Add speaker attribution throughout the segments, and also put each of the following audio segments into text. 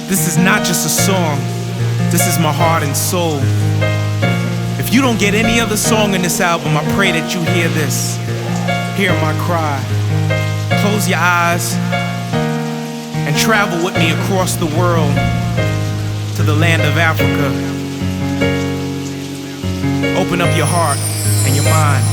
Speaker 1: This is not just a song, this is my heart and soul. If you don't get any other song in this album, I pray that you hear this. Hear my cry. Close your eyes and travel with me across the world to the land of Africa. Open up your heart and your mind.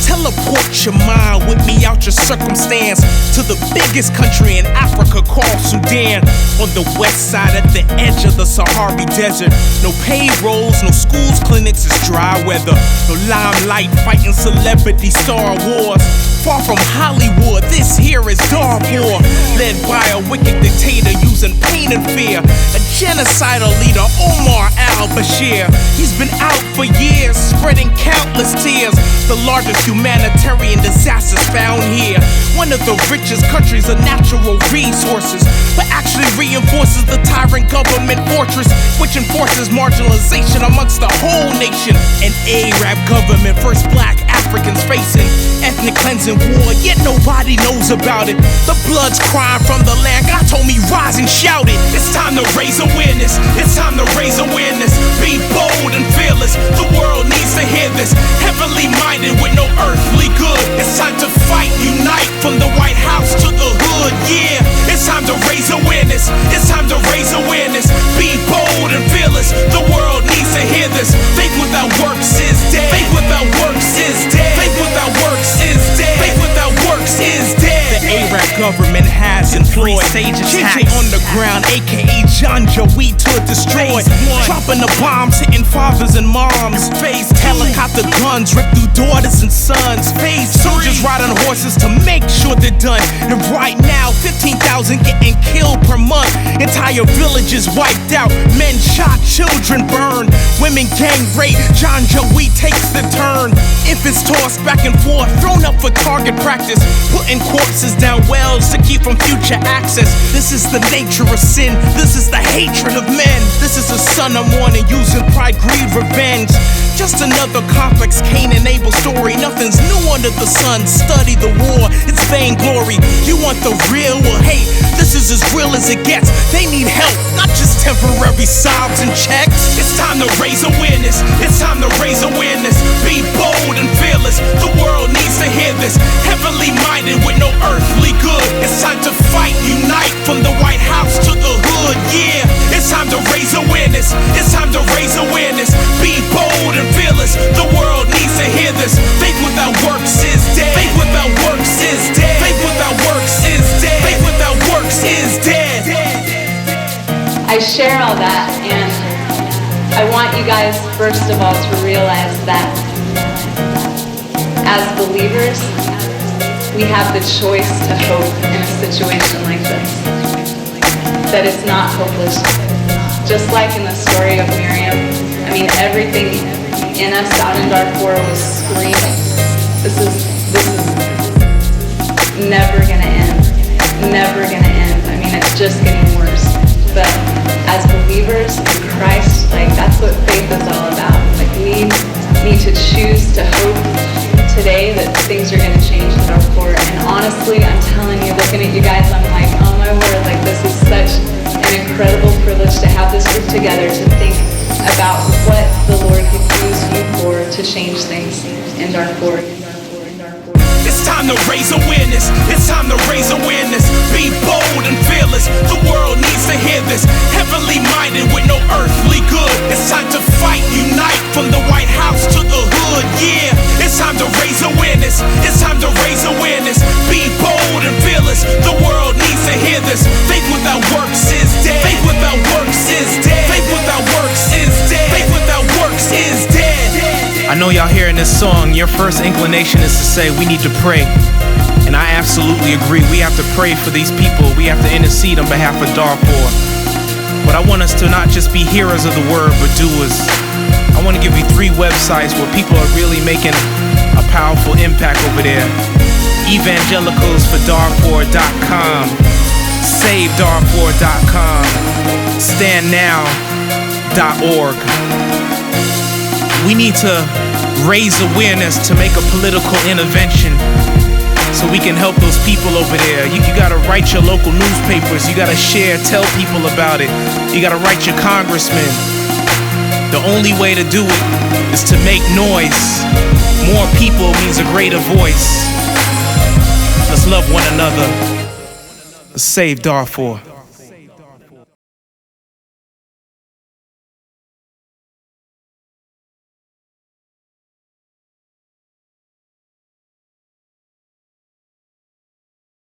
Speaker 1: Teleport your mind with me out your circumstance to the biggest country in Africa called Sudan. On the west side at the edge of the Sahara Desert. No paved roads, no schools, clinics, it's dry weather. No limelight fighting celebrity star wars. Far from Hollywood, this here is Darfur. Led by a wicked dictator using pain and fear. A genocidal leader, Omar al-Bashir. He's been out for years, spreading countless tears. The largest humanitarian disasters found here. One of the richest countries of natural resources, but actually reinforces the tyrant government fortress, which enforces marginalization amongst the whole nation. An Arab government, first black Africans facing ethnic cleansing war, yet nobody knows about it. The blood's crying from the land. God told me rise and shout it. It's time to raise awareness. It's time to raise awareness. Be bold and fearless. The world needs to hear this. Heavenly minded with no earthly good. It's time to fight, unite from the White House to the hood. Yeah, it's time to raise awareness. It's time to raise awareness. Be bold and fearless. The world needs to hear this. Faith without works is dead. Faith without works is dead. Faith without works is dead. Faith without works is dead. The Arab government has employed JJ on the ground, aka John Joey to destroy. Dropping the bombs, hitting fathers and moms. Helicopter guns rip through daughters and sons. Soldiers ride on horses to make sure they're done. And right now, 15,000 getting killed per month. Entire villages wiped out. Men shot, children burned. Women gang raped. John Joey takes the turn. Infants tossed back and forth, thrown up for target practice. Putting corpses down wells to keep from future access. This is the nature of sin. This is the hatred of men. This is the son of mourning, using pride, greed, revenge. Just another complex Cain and Abel story. Nothing's new under the sun. Study the war, it's vainglory. You want the real? Well, hey, this is as real as it gets. They need help, not just temporary sobs and checks. It's time to raise awareness. It's time to raise awareness. Be bold and fearless. The world needs to hear this. Heavenly minded with no earthly good. It's time to fight, unite from the White House to the hood. Yeah, it's time to raise awareness. It's time to raise awareness. Be bold and fearless. The world needs to hear this. Faith without works is dead. Faith without works is dead. Faith without works is dead. Faith without works is dead.
Speaker 2: I share all that, and I want you guys, first of all, to realize that as believers, we have the choice to hope in a situation like this. That it's not hopeless. Just like in the story of Miriam, I mean, everything in us out in Darfur was screaming. This is never gonna end. Never gonna end. I mean, it's just getting worse. But as believers in Christ, like, that's what faith is all about. Like, we need to choose to hope today that things are gonna change in Darfur. And honestly, I'm telling you, looking at you guys, I'm like, oh my word, like, this is such an incredible privilege to have this group together, to think about what the Lord could use you for to change things in Darfur.
Speaker 1: It's time to raise awareness. It's time to raise awareness. Be bold and fearless. The world needs to hear this. Heavenly minded with no earthly good. It's time to fight, unite from the White House to the hood. Yeah, it's time to raise awareness. It's time to raise awareness. Be bold and fearless. The world needs to hear this. Faith without works is dead. Faith without works is dead. Faith without works is dead. Faith without works is dead. I know y'all hearing this song, your first inclination is to say we need to pray. And I absolutely agree. We have to pray for these people. We have to intercede on behalf of Darfur. But I want us to not just be hearers of the word, but doers. I want to give you 3 websites where people are really making a powerful impact over there. evangelicalsfordarfur.com, savedarfur.com, standnow.org. We need to raise awareness to make a political intervention so we can help those people over there. You gotta write your local newspapers. You gotta share, tell people about it. You gotta write your congressman. The only way to do it is to make noise. More people means a greater voice. Let's love one another. Let's save Darfur.